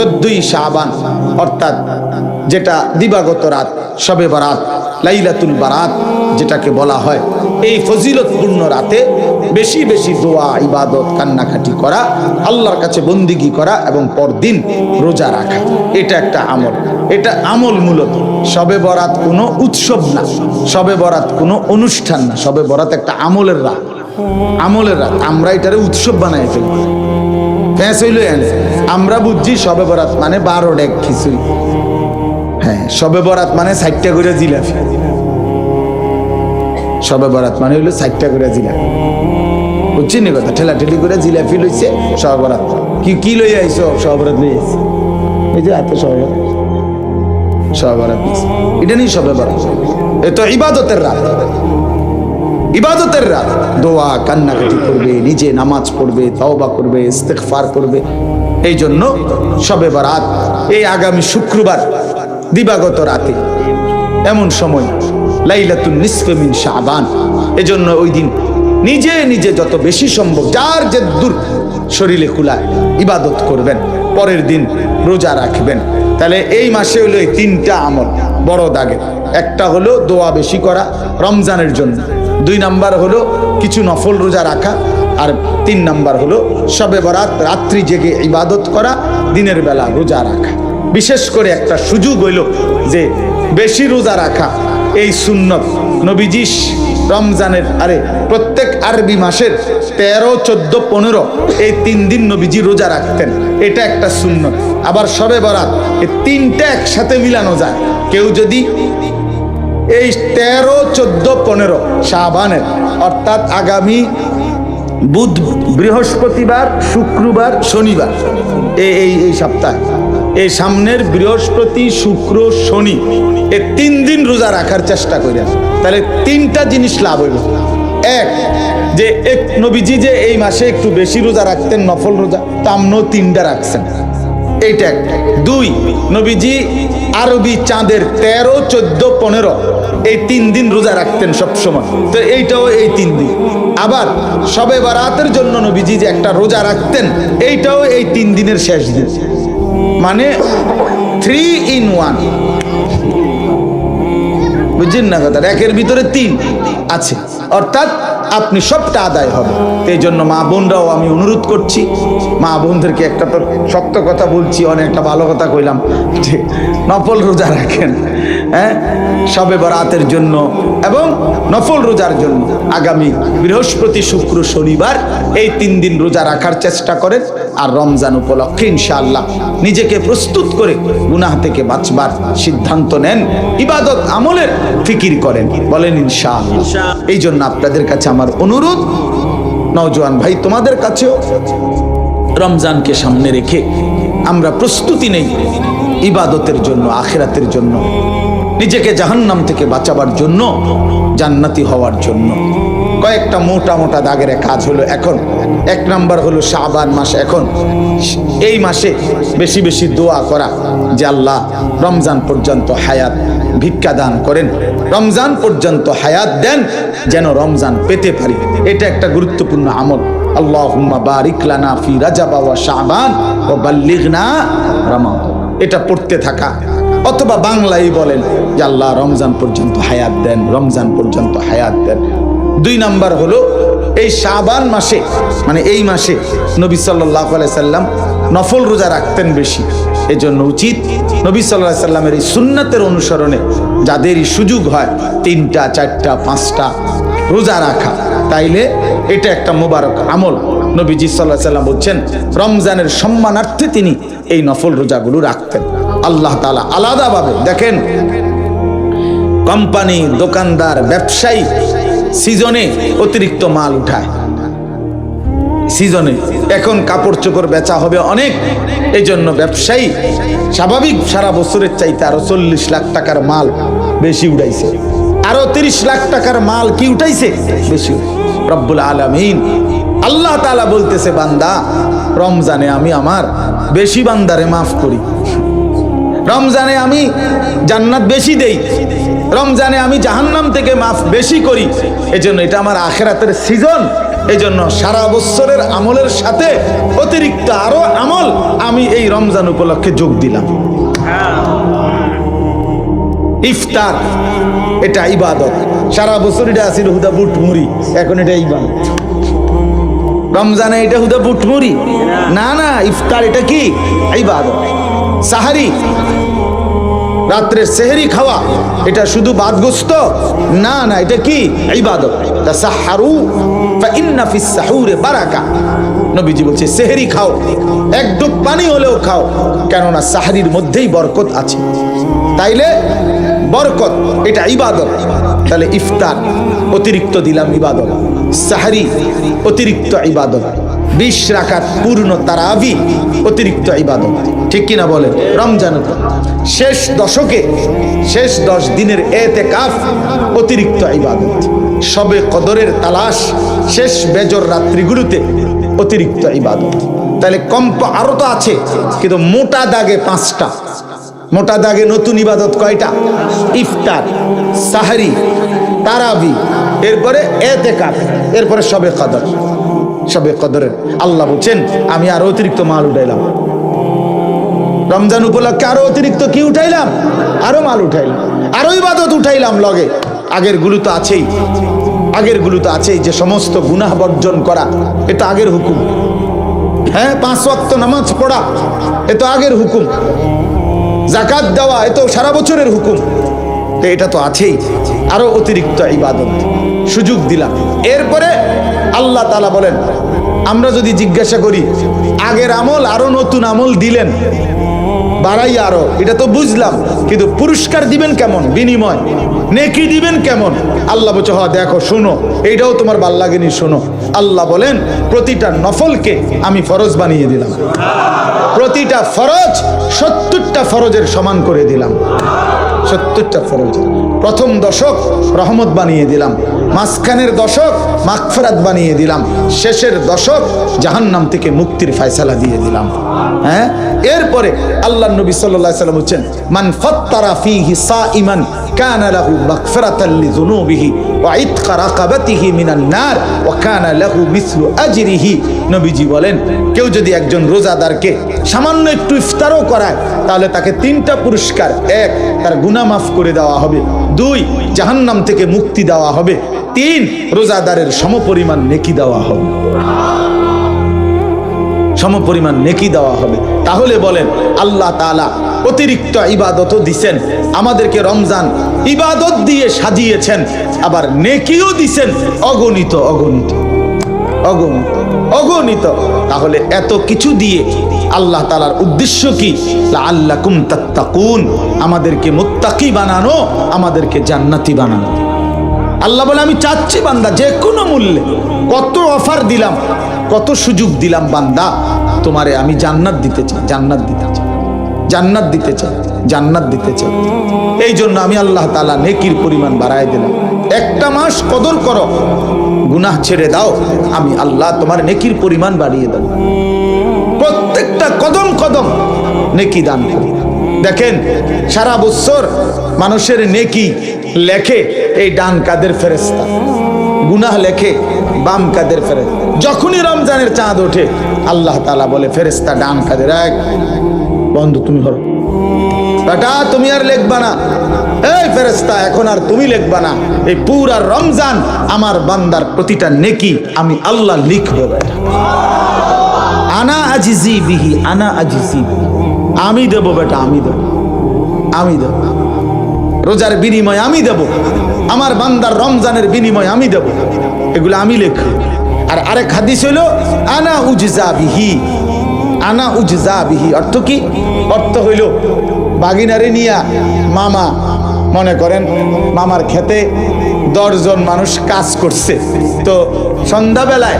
14ই শাবান অর্থাৎ যেটা দিবাগত রাত, শবে বরাত, লাইলাতুল বারাত যেটাকে বলা হয়, এই ফজিলতপূর্ণ রাতে বেশি বেশি দোয়া, ইবাদত, কান্নাকাটি করা, আল্লাহর কাছে বন্দিগি করা এবং পরদিন রোজা রাখা, এটা একটা আমল। এটা আমল মূলত। শবে বরাত কোনো উৎসব না, শবে বরাত কোনো অনুষ্ঠান না, শবে বরাত একটা আমলের রাত। আমলের রাত আমরা এটারে উৎসব বানাই ফেলি। আমরা বুঝছি শবে বরাত মানে 12 ডেক খিচুড়ি। হ্যাঁ, শবে বরাত মানে 60টা করে জিলাপি। শবে বরাত মানে হইলো 60টা করে জিলাপি, বুঝছি নি কথা? ঠেলাঠেলি করে জিলাপি লইছে শবে বরাত। কি লই আইছো? শবে বরাত লই আইছি, এই যে হাতে শবে বরাত, শবে বরাত এটা নেই শবে বরাত। এ তো ইবাদতের রাত, ইবাদতের রাত। দোয়া, কান্নাকাটি করবে, নিজে নামাজ পড়বে, তওবা করবে, ইস্তেগফার করবে। এই জন্য শবে বরাত এই আগামী শুক্রবার দিবাগত রাতে, এমন সময় লাইলাতুন নিসফে মিন শাবান। এজন্য ওই দিন নিজে নিজে যত বেশি সম্ভব যার যে দূর শরীরে কুলায় ইবাদত করবেন, পরের দিন রোজা রাখবেন। তাহলে এই মাসে হলো এই 3টা আমল বড় দাগে। একটা হলো দোয়া বেশি করা রমজানের জন্য, 2 নাম্বার হলো কিছু নফল রোজা রাখা, আর 3 নাম্বার হলো শবে বরাত রাত্রি জেগে ইবাদত করা, দিনের বেলা রোজা রাখা। বিশেষ করে একটা সুযোগ হইল যে বেশি রোজা রাখা, এই সুন্নত নবীজি রমজানের প্রত্যেক আরবি মাসের 13, 14, 15 এই 3 দিন নবীজি রোজা রাখতেন। এটা একটা সুন্নত। আবার শবে বরাত এই 3টা একসাথে মিলানো যায়। কেউ যদি এই 13, 14, 15 শাবানের অর্থাৎ আগামী বুধ, বৃহস্পতিবার, শুক্রবার, শনিবার, এই সপ্তাহে, এই সামনের বৃহস্পতি, শুক্র, শনি এই 3 দিন রোজা রাখার চেষ্টা করেন। তাহলে 3টা জিনিস লাভ হইল। এক, যে এক নবীজি যে এই মাসে একটু বেশি রোজা রাখতেন, নফল রোজা, তামনো 3টা রাখছেন, এইটা একটা। 2, নবীজি আরবি চাঁদের 13, 14, 15 এই 3 দিন রোজা রাখতেন সবসময়, তো এইটাও এই 3 দিন। আবার শবে বরাতের জন্য নবীজি যে একটা রোজা রাখতেন, এইটাও এই 3 দিনের শেষ দিন, মানে 3 in 1। বুঝছেন না কথা? একের ভিতরে 3 আছে, অর্থাৎ আপনি সবটা আদায় হবে। এই জন্য মা বোনরাও আমি অনুরোধ করছি, মা বোনদেরকে একটা তো শক্ত কথা বলছি, অনেকটা ভালো কথা কইলাম, যে নফল রোজা রাখেন, হ্যাঁ, শবে বরাতের জন্য এবং নফল রোজার জন্য আগামী বৃহস্পতি, শুক্র, শনিবার এই 3 দিন রোজা রাখার চেষ্টা করেন। আর রমজান উপলক্ষে ইনশাআল্লাহ নিজেকে প্রস্তুত করে গুনাহ থেকে বাঁচবার সিদ্ধান্ত নেন, ইবাদত আমলের ফিকির করেন, বলেন ইনশাআল্লাহ। এই জন্য আপনাদের কাছে আমার অনুরোধ, নওজোয়ান ভাই তোমাদের কাছেও, রমজানকে সামনে রেখে আমরা প্রস্তুতি নেই ইবাদতের জন্য, আখিরাতের জন্য, নিজেকে জাহান্নাম থেকে বাঁচাবার জন্য, জান্নাতি হওয়ার জন্য। কয়েকটা মোটা মোটা দাগের কাজ হলো। এখন 1 নাম্বার হলো শাবান মাস। এখন এই মাসে বেশি বেশি দোয়া করা যে আল্লাহ রমজান পর্যন্ত হায়াত ভিক্ষা দান করেন, রমজান পর্যন্ত হায়াত দেন, যেন রমজান পেতে পারি। এটা একটা গুরুত্বপূর্ণ আমল। আল্লাহুম্মা বারিক লানা ফি রাজাব ওয়া শাবান ওয়া বাল্লিগনা রমাদান, এটা পড়তে থাকা। অথবা বাংলায় বলেন যে আল্লাহ রমজান পর্যন্ত হায়াত দেন, রমজান পর্যন্ত হায়াত দেন। 2 নাম্বার হলো এই শাবান মাসে, মানে এই মাসে নবী সাল্লাল্লাহু আলাইহি সাল্লাম নফল রোজা রাখতেন বেশি। এই জন্য উচিত নবী সাল্লাল্লাহু আলাইহি সাল্লামের এই সুন্নতের অনুসরণে যাদেরই সুযোগ হয় 3টা, 4টা, 5টা রোজা রাখা, তাইলে এটা একটা মোবারক আমল। নবীজি সাল্লাল্লাহু আলাইহি সাল্লাম বলছেন রমজানের সম্মানার্থে তিনি এই নফল রোজাগুলো রাখতেন। আল্লাহ তাআলা আলাদাভাবে দেখেন, কোম্পানি, দোকানদার, ব্যবসায়ী সিজনে অতিরিক্ত মাল উঠায়। সিজনে এখন কাপড় চোপড় বেচা হবে অনেক, এই জন্য ব্যবসায়ী স্বাভাবিক সারা বছরের চাইতে আরো 40 লাখ টাকার মাল বেশি উঠাইছে, আরো 30 লাখ টাকার মাল কি উঠাইছে বেশি। রব্বুল আলামিন আল্লাহ তাআলা বলতেছে, বান্দা রমজানে আমি আমার বেশি বান্দারে মাফ করি, রমজানে আমি জান্নাত বেশি দেই, রমজানে আমি জাহান্নাম থেকে মাফ বেশি করি। এজন্য এটা আমার আখিরাতের সিজন, এই জন্য সারা বছরের আমলের সাথে অতিরিক্ত আরো আমল আমি এই রমজান উপলক্ষে যোগ দিলাম। ইফতার এটা ইবাদত। সারা বছর এটা আসিল হুদা বুট মুড়ি, এখন এটা ইবাদত। রমজানে এটা হুদা বুট মুড়ি না, না, ইফতার এটা কি ইবাদত। সাহারি, রাত্রের সেহরি খাওয়া, এটা শুধু বাদগোস্ত না, না, এটা কি ইবাদত। তাসাহহারু ফাইন্না ফিস সাহুরে বারাকা। নবীজি বলছে সেহরি খাও, এক ডুব পানি হলেও খাও, কেননা সাহারির মধ্যেই বরকত আছে। তাইলে বরকত এটা ইবাদত। তাহলে ইফতার অতিরিক্ত দিলাম ইবাদত, সাহারি অতিরিক্ত ইবাদত, 20 রাকাত পূর্ণ তারাবি অতিরিক্ত ইবাদত, ঠিক কিনা বলেন? রমজান শেষ দশকে শেষ 10 দিনের এতেকাফ অতিরিক্ত ইবাদত, শবে কদরের তালাশ শেষ বেজর রাত্রিগুলোতে অতিরিক্ত ইবাদত। তাহলে কম্প আরো তো আছে, কিন্তু মোটা দাগে 5টা। মোটা দাগে নতুন ইবাদত কয়টা? ইফতার, সাহরি, তারাবি, এরপরে এতেকাফ, এরপরে শবে কদর। শবে কদরের আল্লাহ বলছেন আমি আরো অতিরিক্ত মাল উঠাইলাম। রমজান উপলক্ষে আরো অতিরিক্ত কি উঠাইলাম? আরো মাল উঠাইলাম, আরো ইবাদত উঠাইলাম লগে। আগের গুলো তো আছেই, আগের গুলো তো আছেই। যে সমস্ত গুনাহ বর্জন করা, এটা আগের হুকুম। হ্যাঁ, 5 ওয়াক্ত নামাজ পড়া, এ তো আগের হুকুম। যাকাত দেওয়া, এ তো সারা বছরের হুকুম। তো এটা তো আছেই, আরো অতিরিক্ত ইবাদত সুযোগ দিলাম। এরপরে আল্লাহ তাআলা বলেন, আমরা যদি জিজ্ঞাসা করি আগের আমল আরো নতুন আমল দিলেন বাড়াই আরো, এটা তো বুঝলাম, কিন্তু পুরস্কার দিবেন কেমন? বিনিময় নেকি দিবেন কেমন? আল্লাহ বলছে হ্যাঁ দেখো, শোনো, এইটাও তোমার ভাল লাগেনি, শোনো। আল্লাহ বলেন প্রতিটা নফলকে আমি ফরজ বানিয়ে দিলাম। প্রতিটা ফরজ 70টা ফরজের সমান করে দিলাম। 70টা ফরজ। প্রথম দশক রহমত বানিয়ে দিলাম, মাঝখানের দশক মাগফিরাত বানিয়ে দিলাম, শেষের দশক জাহান্নাম থেকে মুক্তির ফয়সালা দিয়ে দিলাম। হ্যাঁ, এরপরে আল্লাহর নবী সাল্লাল্লাহু আলাইহি ওয়াসাল্লাম বলেন মান ফাত্তারা ফীহি সাইমান কানা লাহু মাগফিরাতান লিযুনুবিহি ওয়া ইতকা রাকাবাতিহি মিনান নার ওয়া কানা লাহু মিসলু আজরিহি। নবীজি বলেন কেউ যদি একজন রোজাদারকে সামান্য একটু ইফতারও করায়, তাহলে তাকে 3টা পুরস্কার। 1, তার গুনাহ মাফ করে দেওয়া হবে। 2, জাহান্নাম থেকে মুক্তি দেওয়া হবে। 3, রোজাদারের সমপরিমাণ নেকি দেওয়া হবে। সমপরিমাণ নেকি দেওয়া হবে। তাহলে বলেন আল্লাহ তাআলা অতিরিক্ত ইবাদতও দিছেন আমাদেরকে, রমজান ইবাদত দিয়ে সাজিয়েছেন, আবার নেকিও দিছেন অগণিত অগণিত অগণিত অগণিত। তাহলে এত কিছু দিয়ে আল্লাহ তাআলার উদ্দেশ্য কি? লাআল্লাকুম তাত্তাকুন, আমাদেরকে মুত্তাকি বানানো, আমাদেরকে জান্নাতি বানানো। আল্লাহ বলে আমি চাচ্ছি বান্দা যে কোনো মূল্যে, কত অফার দিলাম, কত সুযোগ দিলাম, বান্দা তোমারে আমি জান্নাত দিতে চাই, জান্নাত দিতে চাই, জান্নাত দিতে চাই, জান্নাত দিতে চাই। এই জন্য আমি আল্লাহ তাআলা নেকির পরিমাণ বাড়ায় দিলাম। 1টা মাস কদর করো, গুনাহ ছেড়ে দাও, আমি আল্লাহ তোমার নেকির পরিমাণ বাড়িয়ে দেব। প্রত্যেকটা কদম কদম নেকি দান করি। দেখেন সারা বছর মানুষের নেকি লেখে এই ডান কাদের ফেরেশতা, গুনাহ লেখে বাম কাদের ফেরেশতা। যখনই রমজানের চাঁদ ওঠে আল্লাহ তাআলা বলে ফেরেশতা ডান কাদের, এক বন্ধু তুমি হলো বেটা, তুমি আর লিখবা না, এই ফেরেশতা এখন আর তুমি লিখবা না, এই পুরা রমজান আমার বান্দার প্রতিটা নেকি আমি আল্লাহ লিখব। বেটা আনা আজিজি বিহি, আনা আজিজি, আমি দেব বেটা, আমি দেব, আমি দেব। রোজার বিনিময় আমি দেব, আমার বান্দার রমজানের বিনিময় আমি দেব, এগুলো আমি লিখব। আর আরেক হাদিস হইল আনা উজজা বিহি, আনা উজজা বিহি। অর্থ কি? অর্থ হইল বাগিনারে নিয়া মামা, মনে করেন মামার খেতে 10 জন মানুষ কাজ করছে, তো সন্ধ্যাবেলায়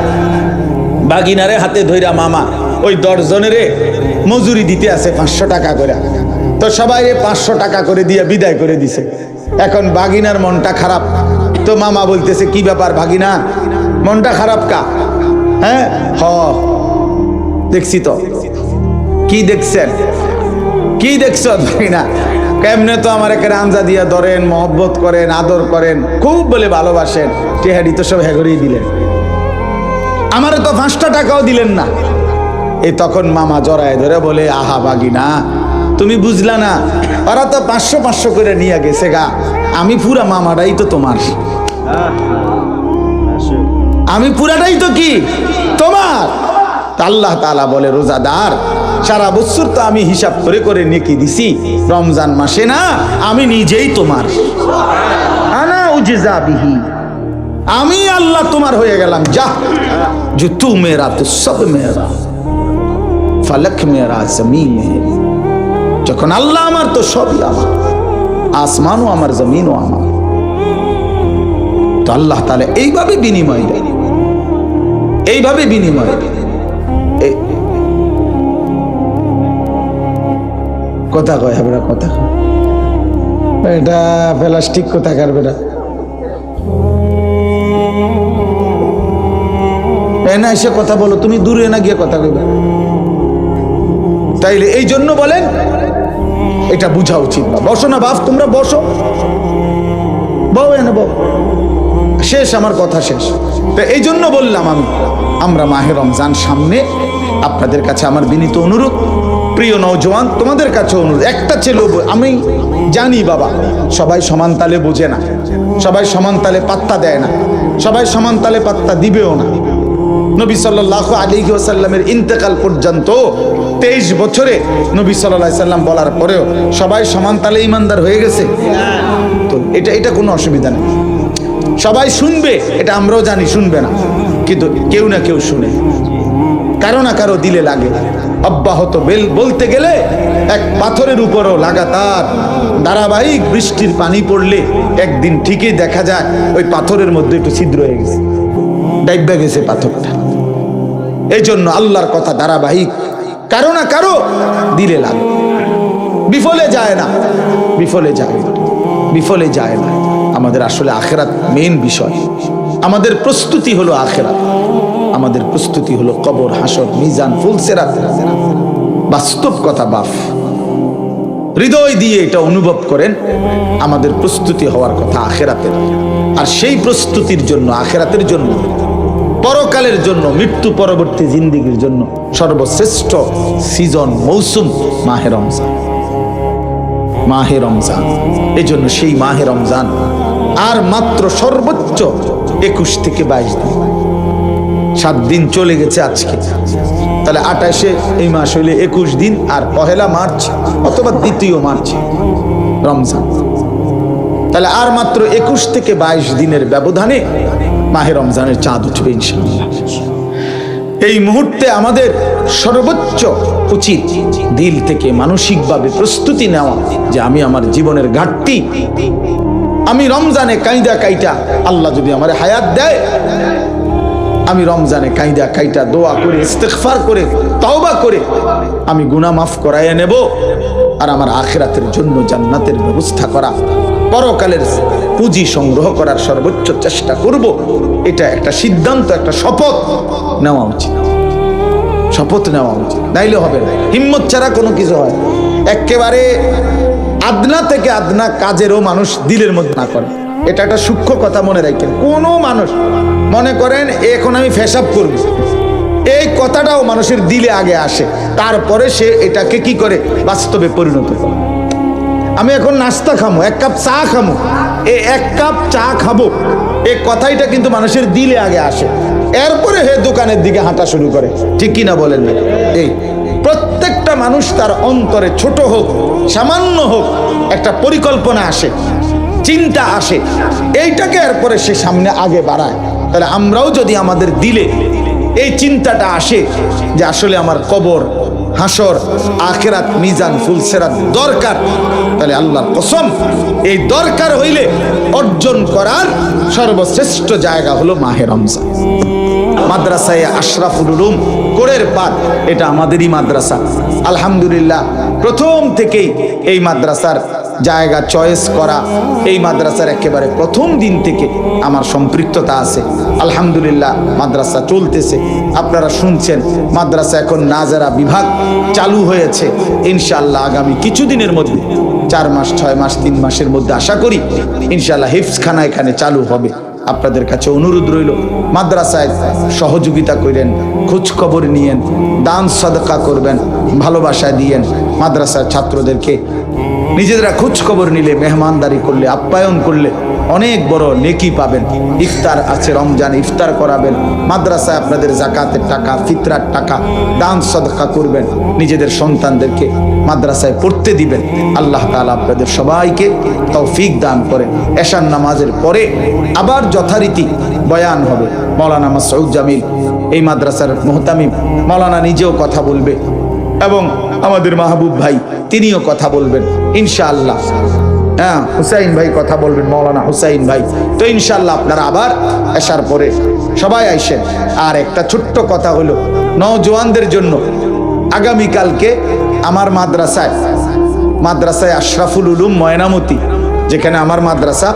বাগিনারে হাতে ধইরা মামা ওই 10 জনেরে মজুরি দিতে আছে 500 টাকা করে। তো সবাই 500 টাকা করে দিয়ে বিদায় করে দিছে। এখন বাগিনার মনটা খারাপ, তো মামা বলতেছে কি ব্যাপার ভাগিনা, মনটা খারাপ কা? হ্যাঁ, দেখছি তো। কি দেখছেন? কি দেখছ ভাগিনা? কেমনে তো আমার একে রামজা দিয়া ধরেন, মহব্বত করেন, আদর করেন, খুব বলে ভালোবাসেন, টেহাডি তো সব হেগরেই দিলেন। আমারে তো 5টা টাকাও দিলেন না। এই তখন মামা জড়ায় ধরে বলে, আহা বাগিনা, তুমি বুঝলা না, ওরা তো 500 করে নিয়ে গেছে গা, আমি পুরা মামাটাই তো তোমার, আমি পুরাটাই তো কি তোমার। আল্লাহ তাআলা বলে, রোজাদার, সারা বছর তো আমি হিসাব করে করে নেকি দিছি, রমজান মাসে না আমি নিজেই তোমার, আনা উজজা বিহি, আমি আল্লাহ তোমার হয়ে গেলাম। যা যে তু মেরা তো সব মেরা, ফলক মেরা, জমিন মেরি। যখন আল্লাহ আমার তো সবই আমার, আসমানও আমার, জমিনও আমার। তো আল্লাহ তাআলা এইভাবে বিনিময় দেয়, এইভাবে বিনিময় দেয়। কথা কয় আমরা, কথা কয়, এটা প্লাস্টিক কথা কারবে না, না এসে কথা বলো, তুমি দূরে না গিয়ে কথা কইবে। তাইলে এই জন্য বলেন এটা বুঝা উচিত। বা বসো না বাপ, তোমরা বসো, বউ এনে বউ, শেষ আমার কথা শেষ। তো এই জন্য বললাম আমরা মাহে রমজান সামনে, আপনাদের কাছে আমার বিনীত অনুরোধ, প্রিয় নওজওয়ান, তোমাদের কাছে অনুরোধ, একটা ছেলে, আমি জানি বাবা সবাই সমান তালে বোঝে না, সবাই সমান তালে পাত্তা দেয় না, সবাই সমান তালে পাত্তা দিবেও না। নবী সাল্লাল্লাহু আলাইহি ওয়াসাল্লামের ইন্তেকাল পর্যন্ত 23 বছরে নবী সাল্লাল্লাহু আলাইহি সাল্লাম বলার পরেও সবাই সমান তালে ইমানদার হয়ে গেছে। তো এটা কোনো অসুবিধা নেই, সবাই শুনবে, এটা আমরাও জানি শুনবে না, কিন্তু কেউ না কেউ শুনে, কারো না কারো দিলে লাগে। অব্যাহত বলতে গেলে এক পাথরের উপরও লাগাতার ধারাবাহিক বৃষ্টির পানি পড়লে একদিন ঠিকই দেখা যায় ওই পাথরের মধ্যে একটু ছিদ্র হয়ে গেছে, ডাইবা গেছে পাথরটা। এই জন্য আল্লাহর কথা ধারাবাহিক, কারো না কারো দিলে লাগে, বিফলে যায় না, বিফলে যায় না, বিফলে যায় না। আমাদের আসলে আখিরাত মেইন বিষয়, আমাদের প্রস্তুতি হলো আখিরাত, আমাদের প্রস্তুতি হলো কবর, হাসর, মিজান, ফুলসিরাত। বাস্তব কথা বাপ, হৃদয় দিয়ে এটা অনুভব করেন, আমাদের প্রস্তুতি হওয়ার কথা আখিরাতের। আর সেই প্রস্তুতির জন্য, আখিরাতের জন্য, পরকালের জন্য, মৃত্যু পরবর্তী জিন্দেগির জন্য সর্বশ্রেষ্ঠ সিজন, মৌসুম মাহে রমজান, মাহে রমজান। এই জন্য সেই মাহে রমজান আর মাত্র সর্বোচ্চ 21 থেকে 22 দিন, 7 দিন চলে গেছে আজকে। তাহলে 28-এ এই মাস হইলে 21 দিন, আর 1 মার্চ অথবা 2 মার্চ রমজান। তাহলে আর মাত্র 21 থেকে 22 দিনের ব্যবধানে মাহে রমজানের চাঁদ উঠবে ইনশাআল্লাহ। এই মুহূর্তে আমাদের সর্বোচ্চ উচিত দিল থেকে মানসিকভাবে প্রস্তুতি নেওয়া যে আমি আমার জীবনের ঘাটতি, আমি রমজানে কাইদা কাইটা, আল্লাহ যদি আমার হায়াত দেয়, আমি রমজানে কাইদা কাইটা দোয়া করে, ইস্তেগফার করে, তওবা করে আমি গুনাহ মাফ করাইয়া নেব। আর আমার আখিরাতের জন্য জান্নাতের ব্যবস্থা করা, পরকালের পুঁজি সংগ্রহ করার সর্বোচ্চ চেষ্টা করব। এটা একটা সিদ্ধান্ত, একটা শপথ নেওয়া উচিত, শপথ নেওয়া উচিত, নাইলে হবে না। হিম্মত ছাড়া কোনো কিছু হয়। একেবারে আদনা থেকে আদনা কাজেরও মানুষ দিলের মধ্যে না করে, এটা একটা সূক্ষ্ম কথা মনে রাখেন। কোনো মানুষ মনে করেন এখন আমি ফেসাব করব, এই কথাটাও মানুষের দিলে আগে আসে, তারপরে সে এটাকে কি করে বাস্তবে পরিণত করে। আমি এখন নাস্তা খামো, 1 কাপ চা খামো, এই 1 কাপ চা খাবো, এই কথাইটা কিন্তু মানুষের দিলে আগে আসে, এরপরে হে দোকানের দিকে হাঁটা শুরু করে, ঠিক কিনা বলেন না? এই প্রত্যেকটা মানুষ তার অন্তরে, ছোট হোক সামান্য হোক, একটা পরিকল্পনা আসে, চিন্তা আসে, এইটাকে এরপরে সে সামনে আগে বাড়ায়। তাহলে আমরাও যদি আমাদের দিলে এই চিন্তাটা আসে যে আসলে আমার কবর, হাসর, আখিরাত, মিজান, ফুলসিরাত দরকার, তাহলে আল্লাহর কসম এই দরকার হইলে অর্জন করার সর্বশ্রেষ্ঠ জায়গা হলো মাহে রমজান। মাদ্রাসায় আশরাফুল উলুম কোরের পাট, এটা আমাদেরই মাদ্রাসা। আলহামদুলিল্লাহ, প্রথম থেকেই এই মাদ্রাসার জায়গা চয়েস করা, এই মাদ্রাসার একেবারে প্রথম দিন থেকে আমার সম্পৃক্ততা আছে। আলহামদুলিল্লাহ, মাদ্রাসা চলতেছে, আপনারা শুনছেন। মাদ্রাসা এখন নাজারা বিভাগ চালু হয়েছে। ইনশাআল্লাহ আগামী কিছুদিনের মধ্যে, 4 মাস 6 মাস 3 মাসের মধ্যে আশা করি ইনশাআল্লাহ হিফজখানা এখানে চালু হবে। আপনাদের কাছে অনুরোধ রইল, মাদ্রাসায় সহযোগিতা করেন, খোঁজ খবর নিয়েন, দান সদকা করবেন, ভালোবাসা দিয়েন। মাদ্রাসার ছাত্রদেরকে নিজেরা খোঁজ খবর নিলে, মেহমানদারি করলে, আপ্যায়ন করলে অনেক বড় নেকি পাবেন। ইফতার আছে, রমজান ইফতার করাবেন, মাদ্রাসায় আপনাদের জাকাতের টাকা, ফিতরার টাকা দান সদকা করবেন, নিজেদের সন্তানদেরকে মাদ্রাসায় পড়তে দিবেন। আল্লাহ তাআলা আপনাদের সবাইকে তৌফিক দান করেন। এশার নামাজের পরে আবার যথারীতি বয়ান হবে। মাওলানা মাসউদ জামিল এই মাদ্রাসার মুহতামিম, মাওলানা নিজেও কথা বলবে এবং আমাদের মাহবুব ভাই তিনিও কথা বলবেন ইনশাআল্লাহ। হ্যাঁ, হুসাইন ভাই কথা বলবেন, মাওলানা হুসাইন ভাই। তো ইনশাআল্লাহ আপনারা আবার এশার পরে সবাই আইসেন। আর একটা ছোট্ট কথা হলো, নওজওয়ানদের জন্য আগামীকালকে আমার মাদ্রাসায় আশরাফুল উলুম ময়নামতি, যেখানে আমার মাদ্রাসা,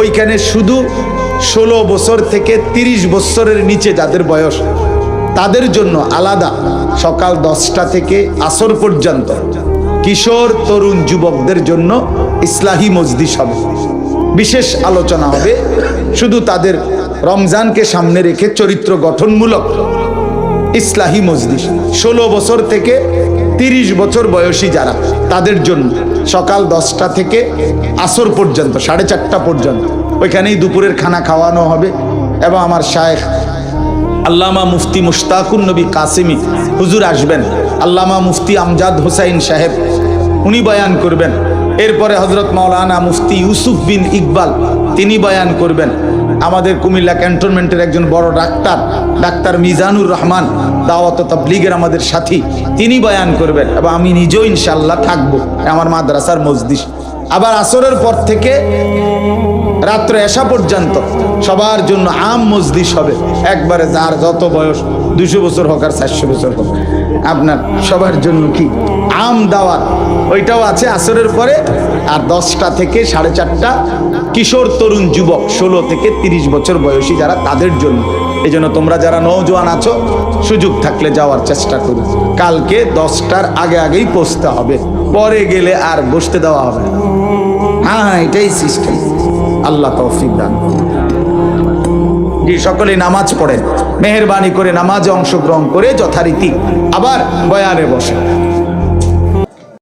ওইখানে শুধু 16 বছর থেকে 30 বছরের নিচে যাদের বয়স, তাদের জন্য আলাদা সকাল 10টা থেকে আসর পর্যন্ত কিশোর তরুণ যুবকদের জন্য ইসলাহি মজলিস হবে। বিশেষ আলোচনা হবে শুধু তাদের রমজানকে সামনে রেখে চরিত্র গঠনমূলক ইসলাহি মজলিস। 16 বছর থেকে 30 বছর বয়সী যারা, তাদের জন্য সকাল 10টা থেকে আসর পর্যন্ত 4:30 পর্যন্ত ওইখানেই দুপুরের খানা খাওয়ানো হবে। এবং আমার শায়েখ আল্লামা মুফতি মুশতাকুন নবী কাসিমি হুজুর আসবেন, আল্লামা মুফতি আমজাদ হোসাইন সাহেব উনি বয়ান করবেন। এরপরে হযরত মাওলানা মুফতি ইউসুফ বিন ইকবাল তিনি বয়ান করবেন। আমাদের কুমিল্লা ক্যান্টনমেন্টের একজন বড় ডাক্তার মিজানুর রহমান দাওয়াত ও তাবলীগের আমাদের সাথী, তিনি বয়ান করবেন এবং আমি নিজেও ইনশাআল্লাহ থাকবো আমার মাদ্রাসার মজলিস। আবার আসরের পর থেকে রাত্র এশা পর্যন্ত সবার জন্য আম মজলিস হবে। একবারে যার যত বয়স, 200 বছর হোক আর 400 বছর হোক, আপনার সবার জন্য কি আম দাওয়াত, ওইটাও আছে আসরের পরে। আর 10টা থেকে 4:30 কিশোর তরুণ যুবক 16 থেকে 30 বছর বয়সী যারা, তাদের জন্য। এই জন্য তোমরা যারা নওজোয়ান আছো, সুযোগ থাকলে যাওয়ার চেষ্টা করো। কালকে 10টার আগেই পৌঁছতে হবে, পরে গেলে আর বসতে দেওয়া হবে না। হ্যাঁ, এটাই সিস্টেম। আল্লাহ তৌফিক দান। জি, সকলে নামাজ পড়েন, মেহেরবানি করে নামাজে অংশগ্রহণ করে যথারীতি আবার বয়ানে বসে।